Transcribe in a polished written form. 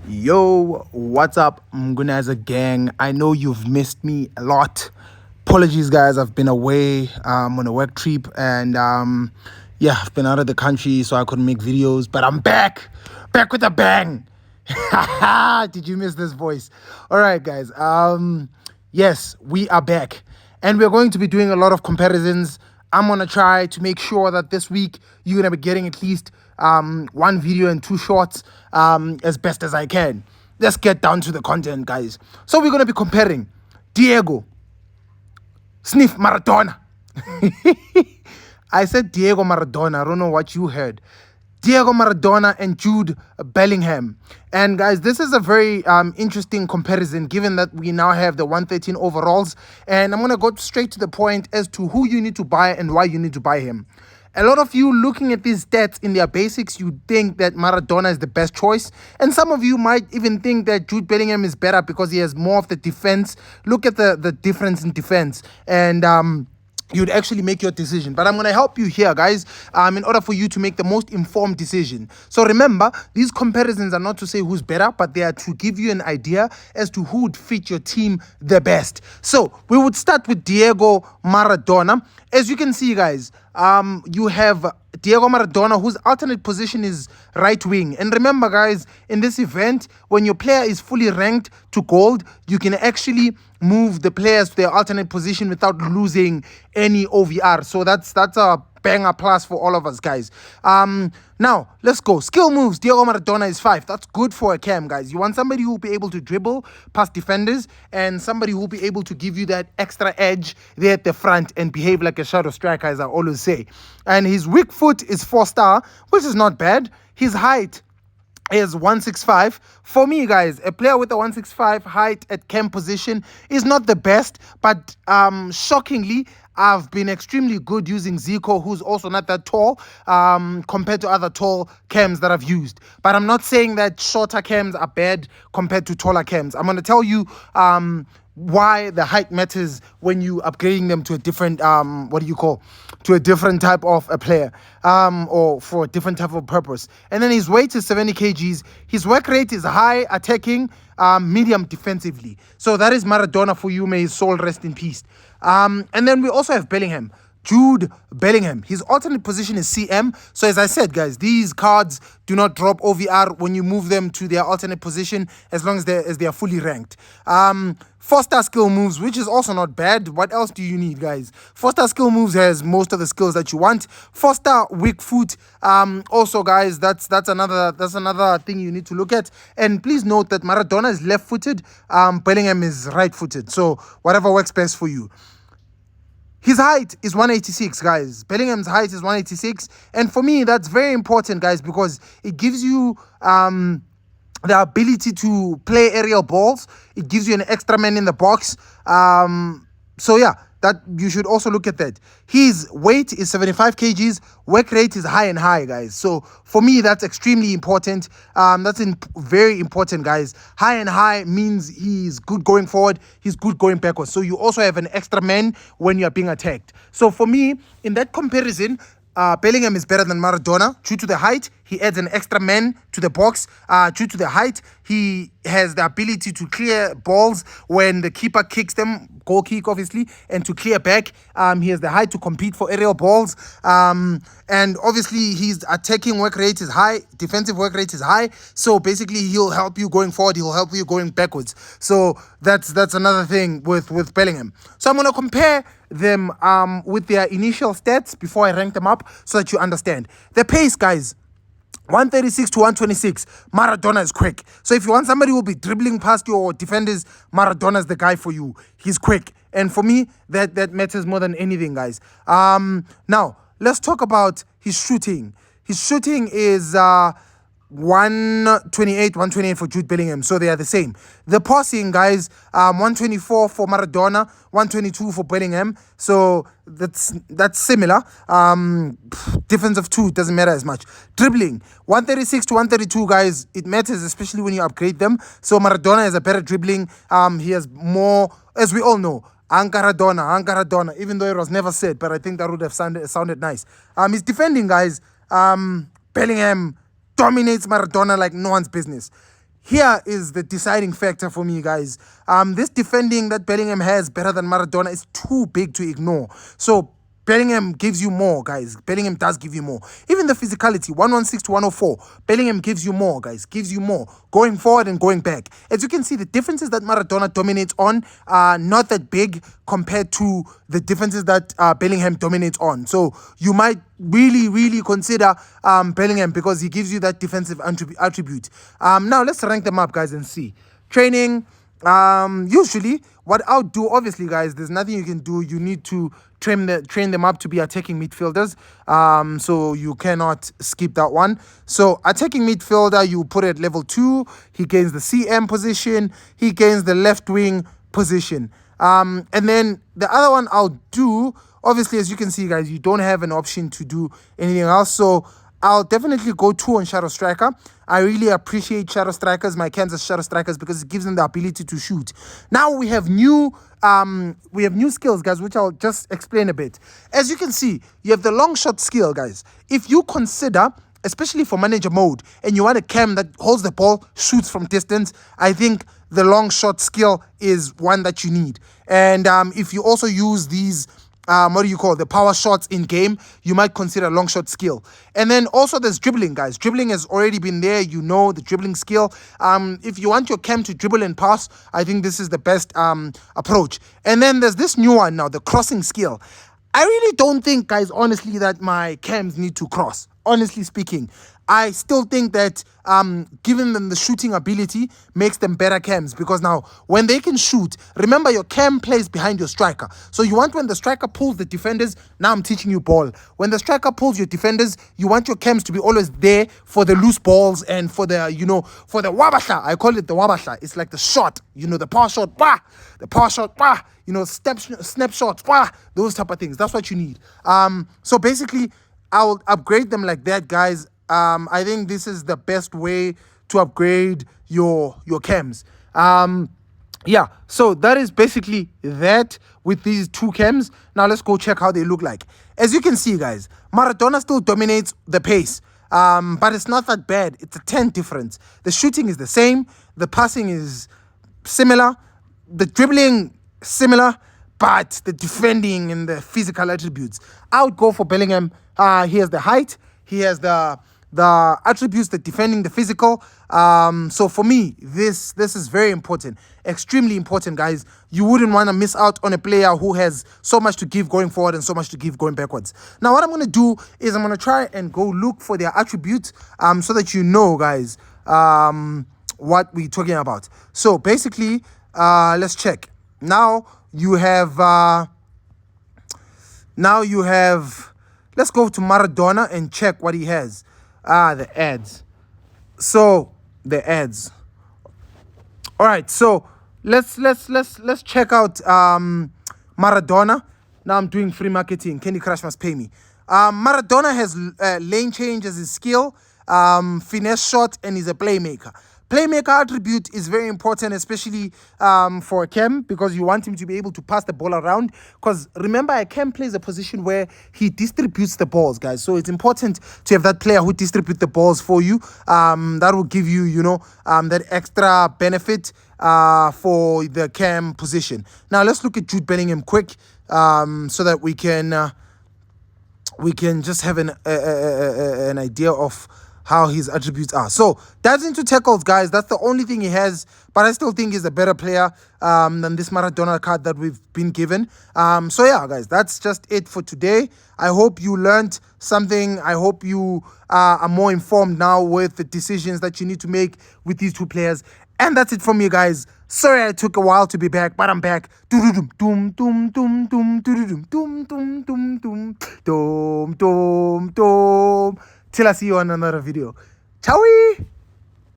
Yo, what's up, Mgunaza gang? I know you've missed me a lot. Apologies, guys. I've been away on a work trip, and yeah, I've been out of the country, so I couldn't make videos. But I'm back with a bang. Did you miss this voice? All right, guys. Yes, we are back, and we're going to be doing a lot of comparisons. I'm gonna try to make sure that this week you're gonna be getting at least one video and two shorts as best as I can. Let's get down to the content, guys. So we're gonna be comparing Diego, Sniff Maradona. I said Diego Maradona. I don't know what you heard. Diego Maradona and Jude Bellingham. And guys, this is a very interesting comparison given that we now have the 113 overalls. And I'm going to go straight to the point as to who you need to buy and why you need to buy him. A lot of you looking at these stats in their basics, you think that Maradona is the best choice. And some of you might even think that Jude Bellingham is better because he has more of the defense. Look at the difference in defense. And you'd actually make your decision. But I'm going to help you here, guys, in order for you to make the most informed decision. So remember, these comparisons are not to say who's better, but they are to give you an idea as to who would fit your team the best. So we would start with Diego Maradona. As you can see, guys, you have Diego Maradona, whose alternate position is right wing. And remember, guys, in this event, when your player is fully ranked to gold, you can actually move the players to their alternate position without losing any OVR. So that's a banger plus for all of us, guys. Now, let's go. Skill moves. Diego Maradona is 5. That's good for a cam, guys. You want somebody who will be able to dribble past defenders and somebody who will be able to give you that extra edge there at the front and behave like a shadow striker, as I always say. And his weak foot is 4-star, which is not bad. His height is 165. For me, guys, a player with a 165 height at cam position is not the best, but shockingly, I've been extremely good using Zico, who's also not that tall compared to other tall cams that I've used. But I'm not saying that shorter cams are bad compared to taller cams. I'm going to tell you why the height matters when you upgrading them to a different to a different type of a player or for a different type of purpose. And then his weight is 70 kgs. His work rate is high attacking, medium defensively. So that is Maradona for you. May his soul rest in peace. And then we also have Bellingham. Jude Bellingham. His alternate position is CM. So as I said, guys, these cards do not drop OVR when you move them to their alternate position as long as they are fully ranked. 4-star skill moves, which is also not bad. What else do you need, guys? 4-star skill moves has most of the skills that you want. 4-star weak foot. Also, guys, that's another thing you need to look at. And please note that Maradona is left-footed. Bellingham is right-footed. So whatever works best for you. His height is 186, guys. Bellingham's height is 186. And for me, that's very important, guys, because it gives you the ability to play aerial balls. It gives you an extra man in the box. So, yeah, that you should also look at that. His weight is 75 kgs. Work rate is high and high, guys. So for me, that's extremely important. Very important, guys. High and high means he's good going forward. He's good going backwards. So you also have an extra man when you are being attacked. So for me, in that comparison, Bellingham is better than Maradona due to the height. He adds an extra man to the box due to the height. He has the ability to clear balls when the keeper kicks them, goal kick obviously, and to clear back. He has the height to compete for aerial balls. And obviously his attacking work rate is high, defensive work rate is high. So basically he'll help you going forward, he'll help you going backwards. So that's another thing with Bellingham. So I'm going to compare them with their initial stats before I rank them up so that you understand. The pace, guys. 136 to 126. Maradona is quick. So if you want somebody who will be dribbling past your defenders, Maradona is the guy for you. He's quick. And for me, that matters more than anything, guys. Now, let's talk about his shooting. His shooting is 128 for Jude Bellingham, so they are the same. The passing, guys, 124 for Maradona, 122 for Bellingham, so that's similar. Difference of 2 doesn't matter as much. Dribbling, 136 to 132, guys, it matters, especially when you upgrade them. So Maradona has a better dribbling. He has more, as we all know, Ancaradona, even though it was never said, but I think that would have sounded nice. His defending, guys, Bellingham dominates Maradona like no one's business. here is the deciding factor for me, guys. This defending that Bellingham has better than Maradona is too big to ignore. So Bellingham gives you more, guys. Bellingham does give you more. Even the physicality, 116 to 104. Bellingham gives you more, guys. Gives you more. Going forward and going back. As you can see, the differences that Maradona dominates on are not that big compared to the differences that Bellingham dominates on. So you might really consider Bellingham because he gives you that defensive attribute. Now let's rank them up, guys, and see. Training. Usually what I'll do, obviously, guys, there's nothing you can do. You need to train them up to be attacking midfielders. So you cannot skip that one. So attacking midfielder, you put it at level 2. He gains the CM position. He gains the left wing position. And then the other one I'll do, obviously, as you can see, guys, you don't have an option to do anything else. So I'll definitely go 2 on Shadow Striker. I really appreciate Shadow Strikers, my Kansas Shadow Strikers, because it gives them the ability to shoot. Now we have new skills, guys, which I'll just explain a bit. As you can see, you have the long shot skill, guys. If you consider, especially for manager mode, and you want a cam that holds the ball, shoots from distance, I think the long shot skill is one that you need. And if you also use these the power shots in game, you might consider long shot skill. And then also there's dribbling, guys. Dribbling has already been there, you know, the dribbling skill. If you want your cam to dribble and pass, I think this is the best approach. And then there's this new one now, the crossing skill. I really don't think, guys, honestly, that my cams need to cross. Honestly speaking, I still think that giving them the shooting ability makes them better cams, because now when they can shoot, remember your cam plays behind your striker. So you want when the striker pulls the defenders, now I'm teaching you ball. When the striker pulls your defenders, you want your cams to be always there for the loose balls and for the, for the wabasha. I call it the wabasha. It's like the shot, the power shot, bah! The power shot, bah! Snapshots, bah! Those type of things. That's what you need. So basically, I'll upgrade them like that, guys. I think this is the best way to upgrade your cams. Yeah, so that is basically that with these 2 cams. Now let's go check how they look like. As you can see, guys, Maradona still dominates the pace, but it's not that bad. It's a 10 difference. The shooting is the same. The passing is similar. The dribbling, similar. But the defending and the physical attributes, I would go for Bellingham. He has the height. He has the attributes, the defending, the physical. So for me, this is very important, extremely important, guys. You wouldn't want to miss out on a player who has so much to give going forward and so much to give going backwards. Now, what I'm going to do is I'm going to try and go look for their attributes so that you know, guys, what we're talking about. So basically, let's check. Now you have, let's go to Maradona and check what he has. The ads. So the ads. All right, so let's check out Maradona. Now I'm doing free marketing. Candy Crush must pay me. Maradona has lane change as his skill, finesse shot, and he's a playmaker. Playmaker attribute is very important, especially for a cam, because you want him to be able to pass the ball around. Because remember, a cam plays a position where he distributes the balls, guys. So it's important to have that player who distributes the balls for you. That will give you, that extra benefit for the cam position. Now let's look at Jude Bellingham quick, so that we can just have an idea of how his attributes are. So that's into tackles, guys. That's the only thing he has, but I still think he's a better player than this Maradona card that we've been given. So yeah, guys, that's just it for today. I hope you learned something. I hope you are more informed now with the decisions that you need to make with these 2 players. And that's it from me, guys. Sorry I took a while to be back, but I'm back. Till I see you on another video. Ciao!